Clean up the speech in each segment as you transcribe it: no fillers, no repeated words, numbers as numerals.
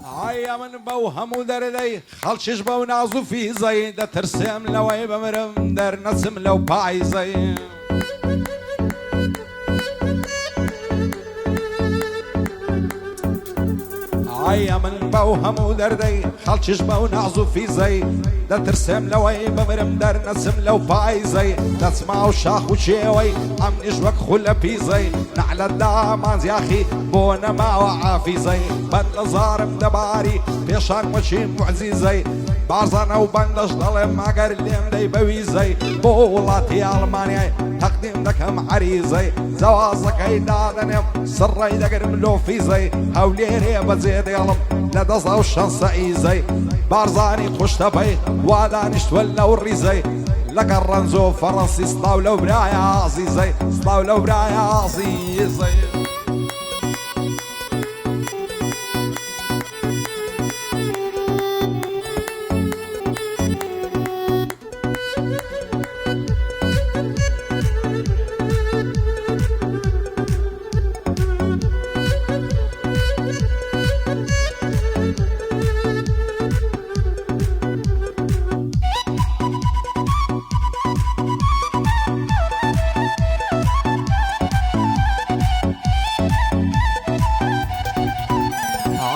عيا من بوهم ودردي خلشش بو نازو في زي دا ترسم لو بمرم در نسم لو باي زي عيا من بوهم ودردي خلشش بو نازو في زي دا ترسم لو بمرم در نسم لو باي زي دا تسمعو شاخ وشيوي عم نشوك خلا في زي نعل الدامان ياخي بونا ما وعافي زي بند زارم دباري بيشان وشي معزيزي بارزانا وبندش ظلم مقر الليم دي بويزي بولاتي ألمانيا تقديم دكم عريزي زوازك ايدادنم سري دقر ملو في زي هولي ريبا زيد يلم لدزا وشنص ايزي بارزاني خوش تبي وادانش تولى وريزي لك الرنزو فرنسي صلاو لو برايا عزيزي صلاو لو برايا عزيزي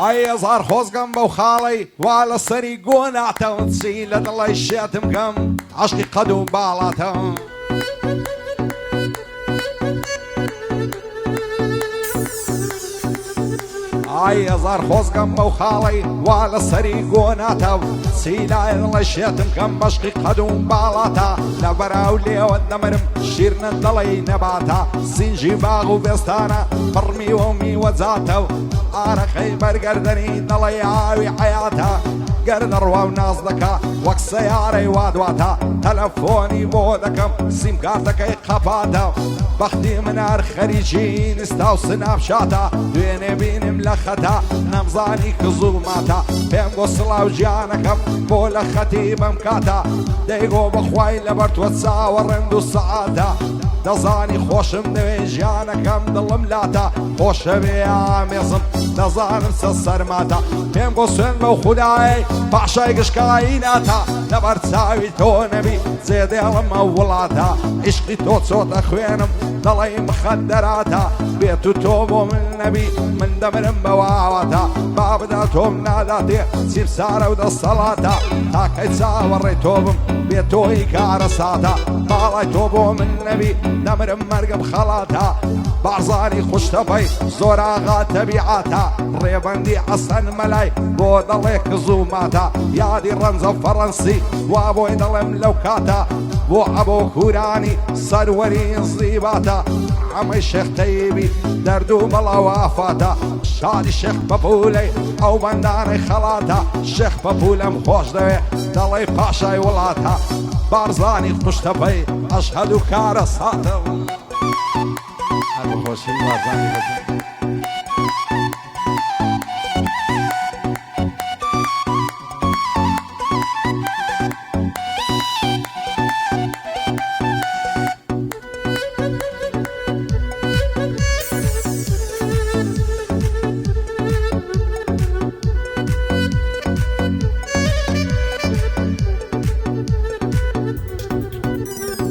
هاي صار خوزقم بوخالي وعلى السري قونعته وتسيلة الله الشاتم كم عشقي قدو بالاته هاي صار خوزقم بوخالي وعلى السري قونعته وتسيلة الله الشاتم كم عشقي قدو بالاته لبراولي والدمرم شيرنا الضلي نباته سنجي باغو بستانا برمي وامي وزاته أنا خيبر قردني ضلي عاوي حياتها قردر وناس ذكا وك سياري وادواتا تلفوني بودكم سيم كارتك خفاتا بختي منار خريجين استاو سناب شاتا دويني بين ملختا نمزاني كزوماتا بهم قصلا وجانكم بولا ختي بمكاتا ديقو بخواي لبرت وتساور رندو الساعاتا دزاني خوشم دوي جانكم دل ملاتا خوش بيا ميزم دزانم سسر ماتا بهم قصن بو خداي باشای گشکایناتا نبرتساوی تو نبی زیده علم اولاتا عشقی تو صوت خوینم دلای مخدراتا بیتو توبو من نبی من دمرم بواواتا بابدا توم ناداتی سیب سارا ودا الصلاتا تاكي تساوري توبم بيتوي كارساتا بالاي توبو من نبي دمرم مرقب خلاتا بارزاني خوش تبي زورا غات تبيعاتا ريبندي حسن ملاي بود عليك زوماتا يا دي رنزة فرنسي وابو يدلم لوكاتا بو ابو كوراني سرورين صيباتا عمي الشيخ تيبي دردو بلا وافاتا شادي الشيخ بابولي او بنداني خلاتا الشيخ بابولي مخوش دوي دلي باشاي ولاتا بارزاني خوش تبي اشهدو كارساتا هذا خوش بارزاني خوش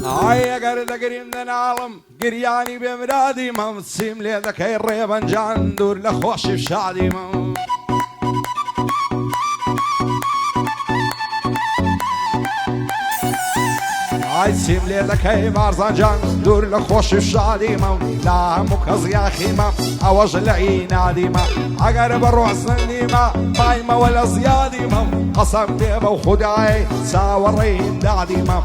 هاي قرد قريم ذا العالم قرياني بمرادي ما متسيم لي ذاك الريبان جان دور لخوش بشادي ما هاي تسيم لي ذاك بارزان جان دور لخوش بشادي ما لا مكز يا خيمة اوج العينادي ما اقرب الروح سني ما بايمة ولا زيادي ما قسم بيبا وخداي ساورين دادي ما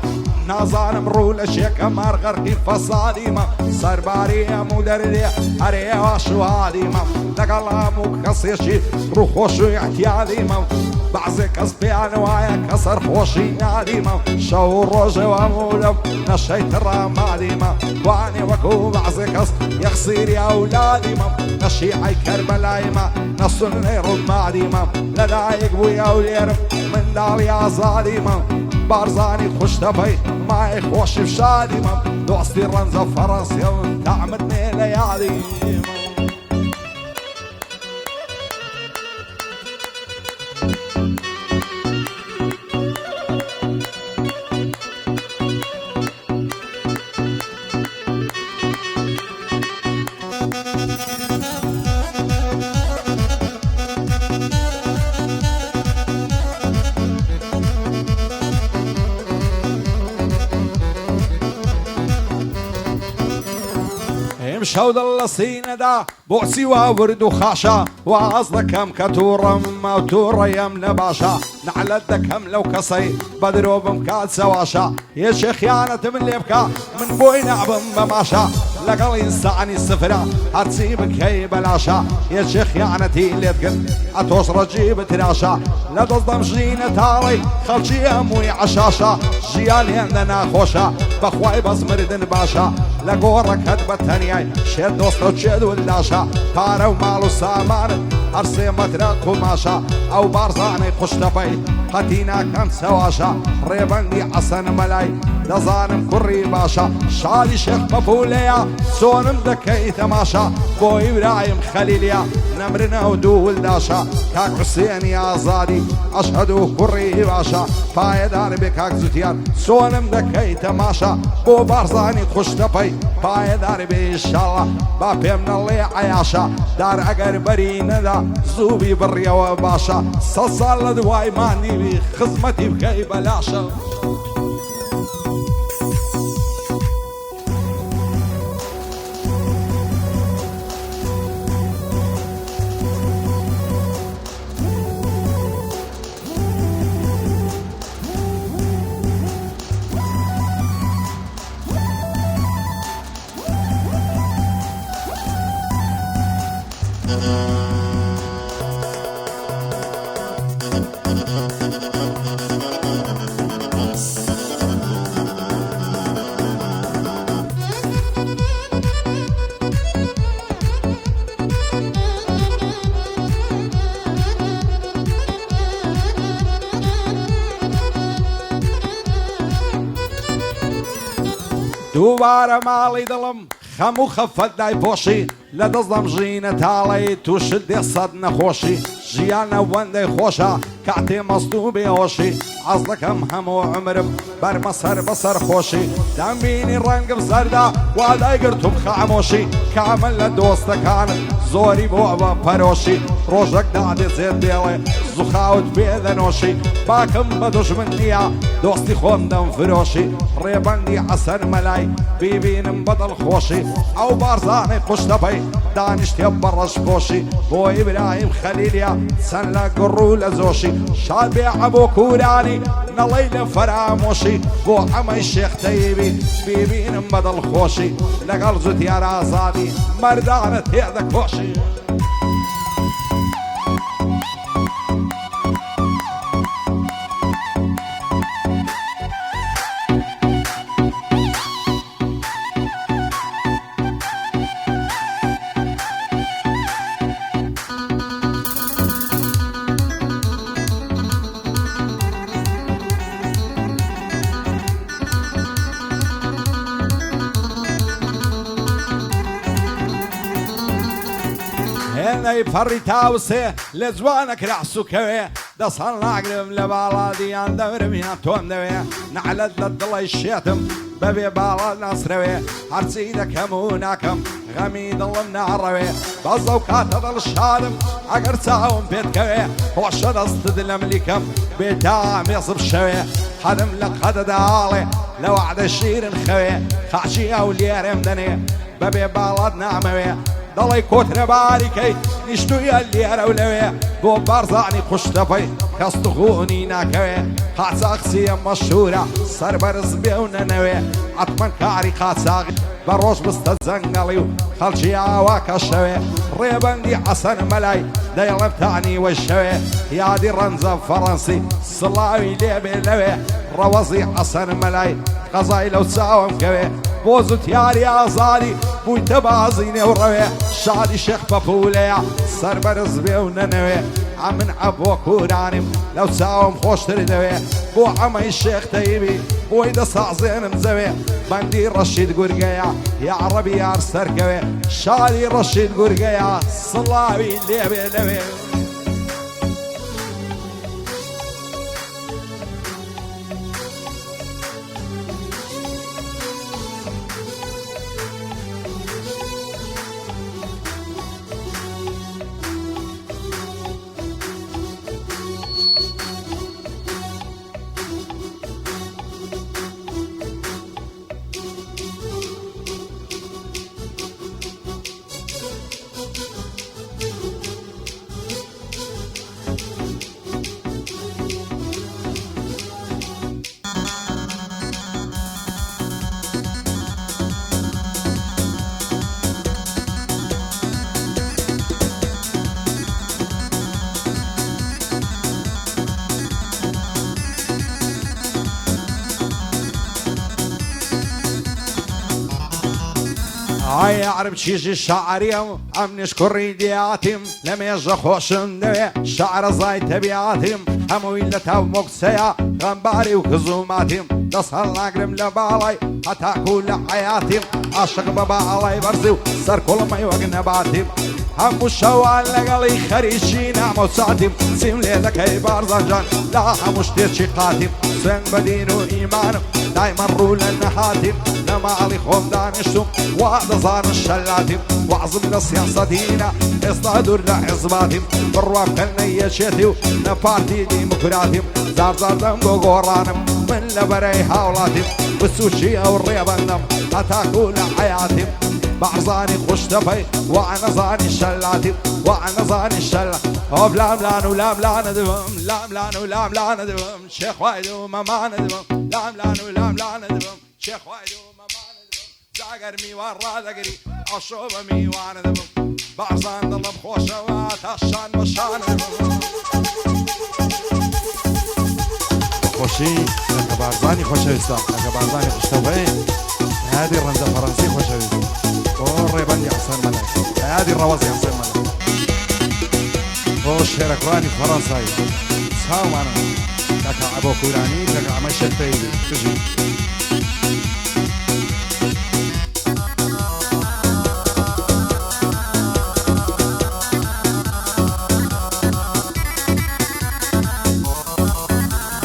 نازان مرول الشيك امار غرقي فصادي ما سرباري مدردي اري واشو هادي ما نقلا مكسيشي روحوشو احتيادي ما بعزك اسبيان ويا كسر خوشي نادي ما شو روجي ومولم نشيت الرمادي ما واني وكو بعزك اس يخسير يا اولادي ما نشيعي كربلاي ما نصني رمادي ما لدايق بويا وليرم من دالي ازادي ما بارزاني خوش تبي معي خوش بشادي ما دوستي رنزة فرنسي تعمدني ليالي شەو دڵ لە سینەدا بۆچی وا ورد و خاشە واز دەکەم کە تووڕم و تووڕەیەم نەباشە نعلەت دەکەم لەو کەسەی بەدرۆ بم کات سەواشە هێچێ خیانەتم لێ بکە من بۆی نابم بەماشە لەگەڵ ئینسانی سفرە هەرچی بکەی بەلاشە هێچێ خیانەتی لێتکرد ئەتۆش ڕەجی بتراشە لە دەستدەم ژینە تاڵی خەڵکی هەمووی عەشاشە ژیان هێندە ناخۆشە بەخوای بەزمردن باشە لە گۆڕەکەت بە تەنیای شێت دۆستە و چێت ولاشە پارە و ماڵ و سامانت هەر سێ مەترە قوماشە ئەو بارزانەی خوشتەپەی قەتی ناکەم سەواشە ڕێبەندی حەسەن مەلای دەزانم کوڕی باشە شادی شێخ بەپولەیە چۆنم دەکەی تەماشا بۆی برایم خەلیلیا نەمرنە و دوو ولداشە کاک حوسێنی ئازادی ئەشهەد و کوڕی باشە پایەدار بێ کاک جوتیار چۆنم دەکەی تەماشا بۆ بارزانی خوشتەپەی پایەدار بێ ئینشاڵڵا با پێم نەڵێ عەیاشە دار ئەگەر بەری نەدا زووبی بڕیەوە باشە سەد ساڵ لە دوای ماندیوی خزمەتی بکەی بەلاشە دووبارە ماڵی دڵم خەم و خەفەت دای پۆشی لە دەستدەم ژینە تاڵی تووشت دێ سەد نەخۆشی ژیان ئەوەندەی خۆشە کاتێ مەست و بێهۆشی حەز دەکەم هەموو عمرم بەرمە سەر بەسەر خۆشی دەمبینی ڕەنگم زەردا وا دایگرتم خامۆشی کامل لە دۆستەکانت زۆری بۆ بە پەرۆشی ڕۆژێک دادێزێت دێڵێ زوخاوت بێدەنۆشی باکم بە دوژمن نییە دۆستی خۆم دەمفرۆشی ڕێبەندی حەسەن مەلای بیبینم بە دڵخۆشی ئەو بارزانەی خوشتەپەی دانیشتێ بە ڕەشپۆشی بۆ ئیبراهیم خەلیلیا چەند لە گڕ و لە زۆشی شاد بێعە بۆ کوورانی نەڵەی لە فەرامۆشی بۆ ئەمەی شێخ تەیبی بیبینم بە دڵخۆشی لەگەڵ جوتیار ئازادی مەردانە تێدەکۆشی هێنەی پەڕی تاوسێ لە جوانە کراسوکەوێ دەسەڵ ناگرم لە باڵادیان دەورمیان تۆم دەوێ نەعلەت لە دڵی شێتم بەبێ باڵا ناسرەوێ هەرچی دەکەم و ناکەم غەمی دڵم ناڕەوێ بەزە و کاتە دڵ شادم ئەگەر چاوم پێتکەوێ خۆشە دەستت لە ملیکەم بێتا مێزم شەوێ حەدم لە قەدەداڵێ لە وعدە شیرن خەوێ خاچی ئەو لێرێم دەنێ بەبێ باڵات نامەوێ دەڵی کۆترە باریکەی نیشتویە لێرە و لەوێ بۆ بارزانی خوشتەپەی کەستوخونی ناکەوێ قاچاقچیە مەشهورە سەربەرز بێ و نەنەوێ ئەتمەن کاری قاچاقی بە ڕۆژ بستە جەنگەڵی و خەڵکی ئاوا کەشەوێ ڕێبەندی حەسەن مەلای دەیڵێم تانی وەی شەوێ یادی ڕەنجە فەڕەنسی سڵاوی لێبێ لەوێ ڕەوەزی حەسەن مەلای قەزای لەو چاوم کەوێ بۆ زوتیاری ئازادی بوویتە بازی نێوڕەوێ شادی شێخ بەپولەیە سەربەرز بێ و نەنەوێ ئەمن ئەبۆ کوورانیم لەو چاوم خۆشتر دەوێ بۆ ئەمەی شێخ تەیبی بۆی دەسازێنم زەوێ بەندی ڕەشید گورگەیە یا عەرەبی یار سەرکەوێ شادی ڕەشید گورگەیە سڵاوی لێبێ لەوێ هاي عرب شيجي شعريم ام نشكر ريدياتهم لم يجا خوشن دوي شعر زاي تبياتهم همو إلا تاو مقسيا غنباري وكزوماتهم دصهل ناقرم لبالاي حتى كل حياتهم عاشق ببالاي برزيو سر كل ما يوقنباتهم همو الشوال لقلي خريشين عمو ساتهم سيم ليلك اي بارزانجان لا همو شتير قاتم سن بدينو ايمانم دايما رول النحاتم نمالي خوم دانشتم وعد زار الشلاتم وعظم للسياسة دينا اصطادر لحزباتم برواف كالنية شتيو نبارتي ديمقراطم زار زار دمقو غورانم من لبري حاولاتم بالسوشية والريبانم أتاكل حياتم بعرزاني خوش دفاي وعنزاني الشلاتم وعنزاني الشلاتم بلام لان ولام لان دبم لام لان ولام لان دبم شيخ وايد ومامان دبم لام لان ولام لان دبم شيخ وايد ومامان دبم زاقر مي ورا ذقري أشوب مي وانا دبم بعرزان ضلب خوشة واتشان وشان دبم خوشي لك بعرزاني خوشة يسا لك بعرزاني خوش دفاي هذه الرمزة فرنسي خوشة يسا والريبان يحسن ملك هذه الروازي يحسن ملك الشارع راني فرنساي ساو معنا لك عبو كوراني لك عمل شتاي تجي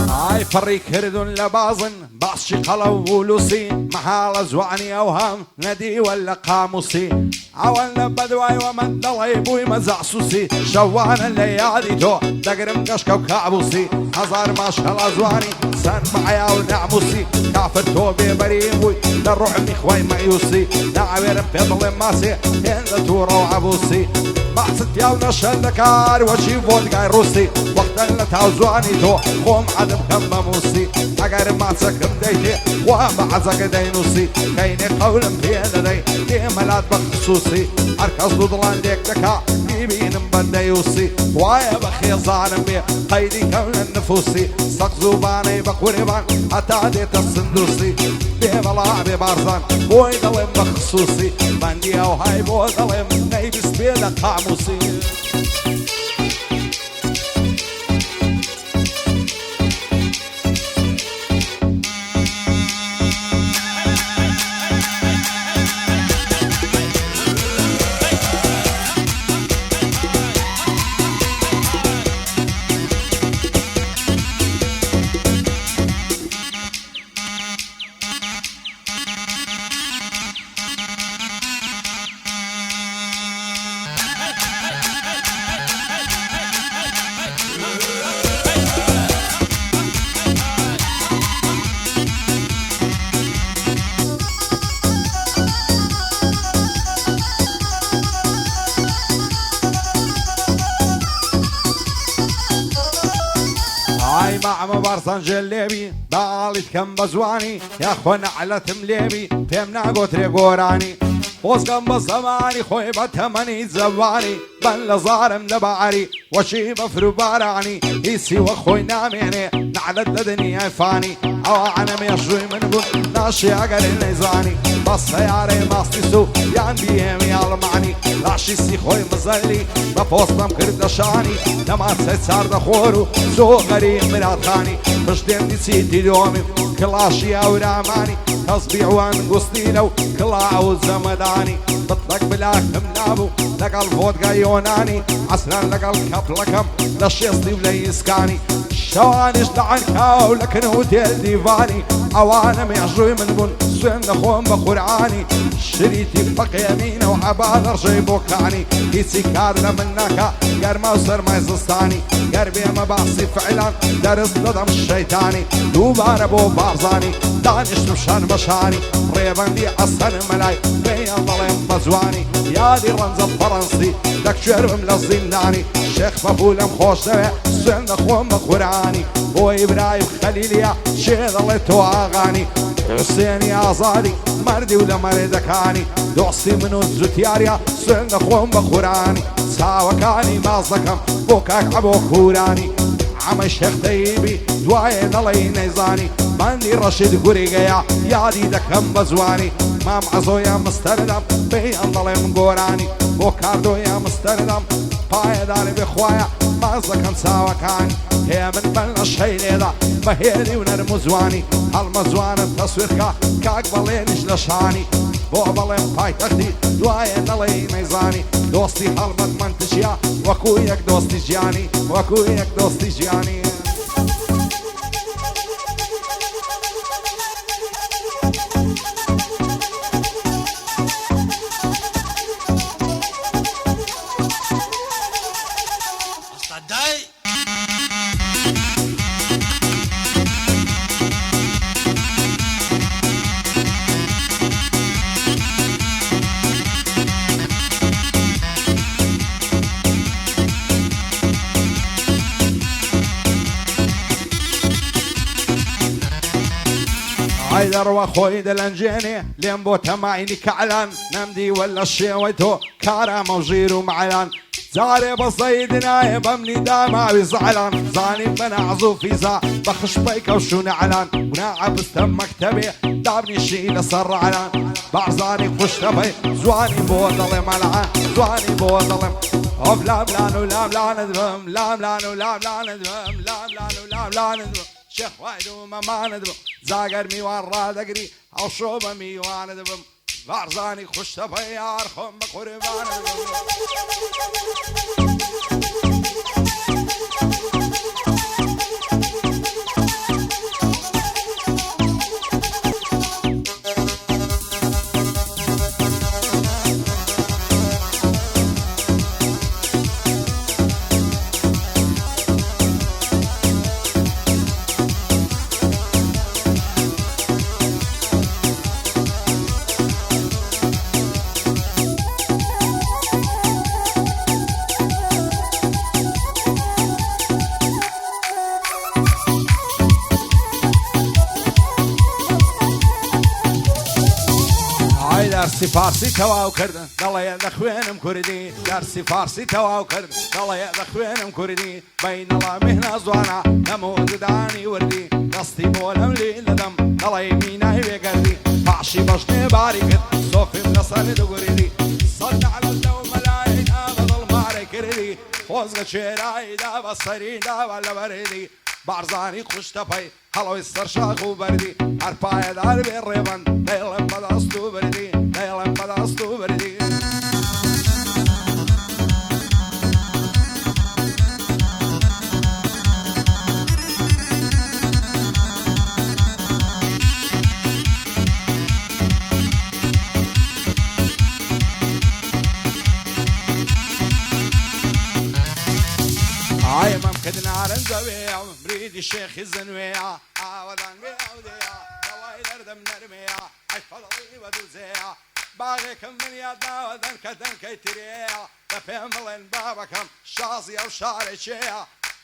هاي فريق هردون لبازن باص شقلو ولوسي محال زوعني اوهام ندي ولا قاموسي عوالنا بدواي ومن ضليبوي مزعسوسي شوانا الليالي تو دقرم قشكا وكعبوسي هزار ما شاء الله زواني سن معيا ونعموسي كافر توبي بريموي للروح مخوي مايوسي نعبير بيضل ماسي هند تورا وعبوسي معصد ياونا شلكار وشي فودقاي روسي وقت اللي تاوزواني تو خوم عدم كم موسي اگر معصكم ديتي ومعزك دينوسي كيني قولم في يدي ديملات بخصوصي اركز ضلان ليك دكا يبين مبنديوسي وايا بخي ظالم بي قيدي كون النفوسي سق زوباني بقوريبان حتى ديت الصندوسي بيبلا ببارزان بوي ظلم بخصوصي بانديا وهاي بو ظلم نيبس بيدا قاموسي هاي مع مبارسان جليبي بالي كم بزواني يا اخوانا على تمليبي فهمنا قوتري قوراني وسقم بزماني خوي بتمني زواني بل ظالم لبعري وشي بفرو باراني يسي واخوي ناميني نعلد لدنيا فاني او انا ميشوي من قول ناشي اقل نيزاني بس ياري ماستيسو يان بيهم يالمعني لاشي سي خوي مزلي بفوستم كردشاني لما تسيد سار دخورو زو غريب مراد خاني بشدين دي سيتي دومي كلاشي او راماني تصبيع وان قصدينو كلا او زمداني بطلق بلاك منابو لقل فوت يوناني عسرا لقل كب لكم لشيصلي وليسكاني شوانش لعنكاو لكن هوتيل ديفاني عوانا ميعجوي من بن سن خوم بقرعاني شريتي بق يمينه وعبال رجي بوكاني كيسي كارنا منك قرما وصر ما يزستاني قربي ما بعصي فعلا درس لدم الشيطاني دوبار بو بارزاني دانش مشان بشاني ريبان دي عصن ملاي بين ظلم بزواني يا دي رمز الفرنسي دك شرم للزنداني شيخ بابولم خوش دوي سن خوم بقرعاني هو إبراهيم خليليا شيخ ضليتو اغاني حسين يا زاري مردي ولا مردكاني دوسي منو الزتياريا سن خوم بقراني ساوكاني مازكم بوكاك عبو كوراني عم الشيخ طيبي دواي ضلي نيزاني باندی ڕەشید گوریگەیە یادی دەکەم بە جوانی مام عەزۆیە مستەردەم پێیان دەڵێم گۆرانی بۆ کاردۆیە مستەردەم پایەداری بخوایە باز دەکەم چاوەکانی هەیە من بەن لە شەیلێدا بەهێری و نەرم و جوانی هەڵمە جوانم تەسویرکە کاک بەڵێنیش لە شانی بۆ بەڵێم پایتەختی دوایە نەڵێی نەیزانی دۆستی هەڵمەت منتشیە وەکو یەک دۆستی ژیانی وەکو یەک دۆستی ژیانی دەڕوە خۆی دەلەنجێنێ لێم بۆ تەماینی کەعلان نەمدی وەلا شێوەی تۆ کارامە و ژیر و معلان جارێ بەزەی دنایە بەمنی داماوی زعلان زانیم بە نەعز و فیزا بە خشپەی کەوشونە علان وناعە بستە مەکتەبێ دابنیشی لەسەر ڕعلان بەعزانی خوشتەبەی زوانی بۆ دەڵێ مەلعان زوانی بۆ دەڵێم ئۆف لاملان و لاملانت بم لاملان و لاملانت بم لاملان و لاملانت بم شێخوای و مەمانت بم زاگەر میوان ڕادەگری ئەو شۆ بە میوانت بم بەعزانی خوشتەبەی یار خۆم بە قوربانت بم دەرسی فارسی تەواو کردن دەڵێ دەخوێنم کوردی دەرسی فارسی تەواو کرد دەڵێ دەخوێنم کوردی بەینەڵا مهنە زوانە نەموو ددانی وردی دەستی بۆ لەم لی لەدەم دەڵێ مینای وێگەردی پاشی بەشنێ باری کرد سۆفیم لەسەر دوگوریدی سەد عەلە لەو مەلایکە بەدڵ مارەی کردی خۆزگە چێراییدا بە سەریدا بە لەبەریدی بارزانی خوشتەپەی هەڵەوەی سەر شاخ و بەردی هەر پایەدار بێ ڕێبەن دەیڵێم بەدەست و بردی دەیڵێم بەدەست و بردی ئایمەم کردنارن زەوێە بریدی شێخی زنوێە ئاوەدان بێ ئەودەیە دەڵای دەردەم نەرمەیە ئەی فەڵەڵی بەدووزەیە باغێکم من یاد ناوە دەنکە دەنکەی ترەیە دە پێم بڵێن بابەکەم شازی ئەو شارێکێیە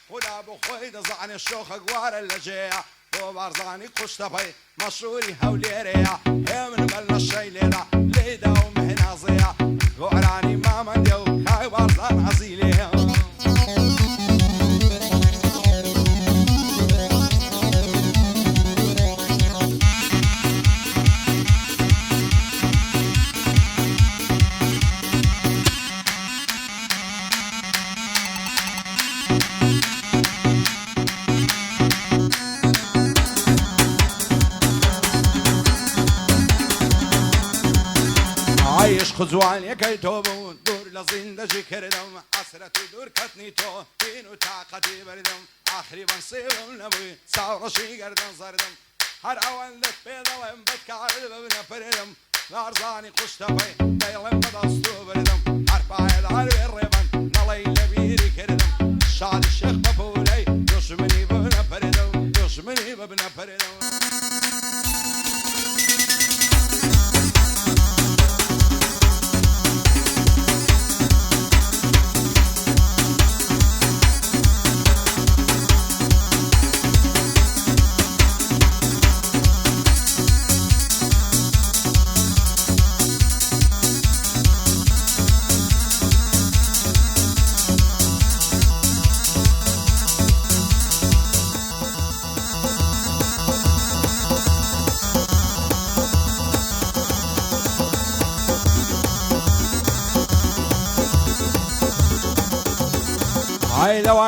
خدا بۆ خۆی دەزانێ شۆخە گوارە لەجێیە بۆ بارزانی خوشتەپەی مەشهوری هەولێرەیە هێ من بەر لە شەی لێرە لێدا و مهنازەیە گۆرانی مامەندێ و کای بارزان عەزی لێیە عشق جوانیەکەی تۆ بوو دوور لە زیندەجی کردم حەسرەتی دوور کەتنی تۆ دین و تاقەتی بردم ئاخری بەن سێوم نەبووی چاوڕەشی گەردن زەردم هەر ئەوەندەت پێ دەڵێم بەدکارت ببنە پرێدم بارزانی خوشتەپەی دەیڵێم بەدەست و بردم هەر پایەدار بێ ڕێبەن نەڵەی لەبیری کردم شادی شێخ بە پولەی دوژمنی ببنە پرێدم دوژمنی ببنە پرێدم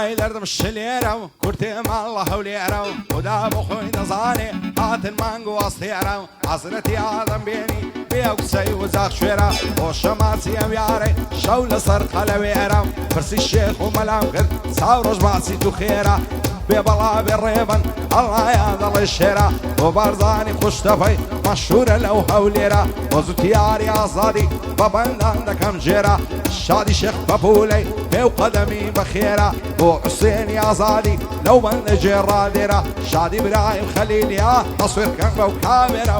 ئای دەردم شلێرە و کورتێمان لە هەولێرە و خدا بۆ خۆی دەزانێ هاتن مانگ و ئەستێرە و حەزرەتی ئادەم بێنی بێ قسەی وزاق شوێرە بۆ شەماچی ئەم یارێ شەو لەسەر قەلەوێرە پرسی شێخ و مەلام کرد چاوڕۆژ باسی تو خێرە بێ بەڵا بێ ڕێبن هەڵایە دەڵێ شێرە بۆ بارزانی خوشتەفەی مەشهورە لەو هەولێرە بۆ زوتیاری ئازادی بە بەندان دەکەم جێرە شادی شێخ بەپولەی پێ و قەدەمی بەخێرە بۆ حوسێنی ئازادی لەو بەندە جێڕا لێرە شادی برایم خەلیلیا هەسوێرکەن بەو کامێرە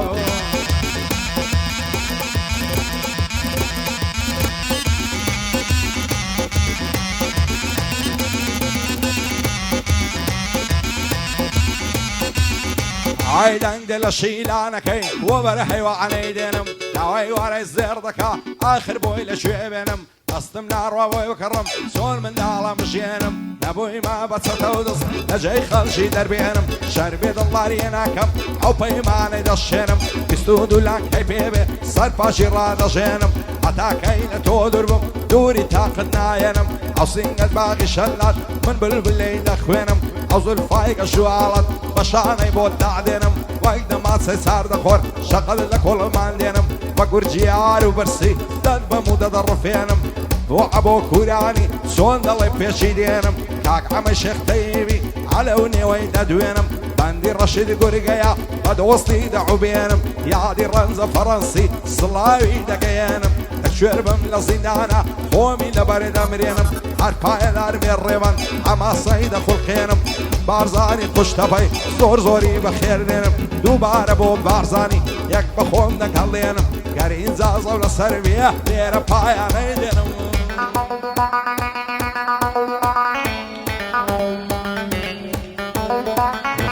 ئای دەنگ دێ لە شیلانەکەی وە بەرە حەیوانەی دێنم داوای وارەی زێر دەکا ئاخر بۆی لەکوێ بێنم دەستم ناڕوا بۆی بکڕم چۆن منداڵم بژێنم نەبووی ما بەچەتە و دەست لەجێی خەڵکی دەربێنم شەربێ دڵداریە ناکەم ئەو پەیمانەی دەشێنم بیست و دوو لانکەی پێبێ سەر پاشی ڕادەژێنم هەتاکەی لە تۆ دوور بم دووری تاقت نایەنم ئەو سینگەت باقی شەلات من بلبلەی دەخوێنم ئەو زولفای گەشواڵەت بەشانەی بۆ دادێنم وەک دەماچەی چار دەخۆر شەقەت لە کۆڵمان دێنم بە گورجیار و بەرسی دەد بەم و دەدەڕفێنم بۆ ئەبۆ کورانی چۆن دەڵێ پێشی دێنم کاک ئەمە شێخ تەیبی هەلە و نێوەی دەدوێنم بەندی ڕەشید گورگەیە بە دۆستی دەعوبێنم یادی ڕەنزە فەڕەنسی سڵاوی دەگەیێنم دەکوێر بم لە زیندانە خۆمی لەبەرێ دەمرێنم هەر پایەدار بێ ڕێوەن ئەماسەی دەخوڵقێنم بارزانی خوشتەپەی زۆر زۆری بەخێردێنم دووبارە بۆ بارزانی یەک بە خۆم دەکەڵێنم گەری ئینجازە و لەسەر بێ لێرە پایانەی دێنم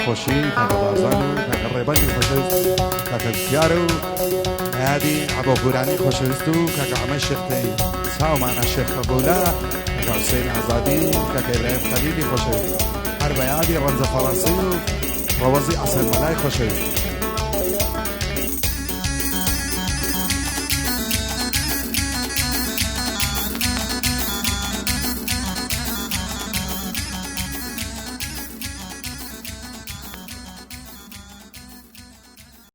خۆشی کاکە بارزان و کاکە ڕێبەری خۆشەویست کاکە جوتیار و یادی عەبۆ گورانی خۆشەویست و کاکە ئەمە شێختەی چاومانە شێخ قەبوولە کاکە حوسێن ئازادی کاکە ئیبراهیم خەلیلی خۆشەویست هەر بە یادی ڕەنزە فەڕەنسی و ڕەوەزی ئەسەد مەلای خۆشەویست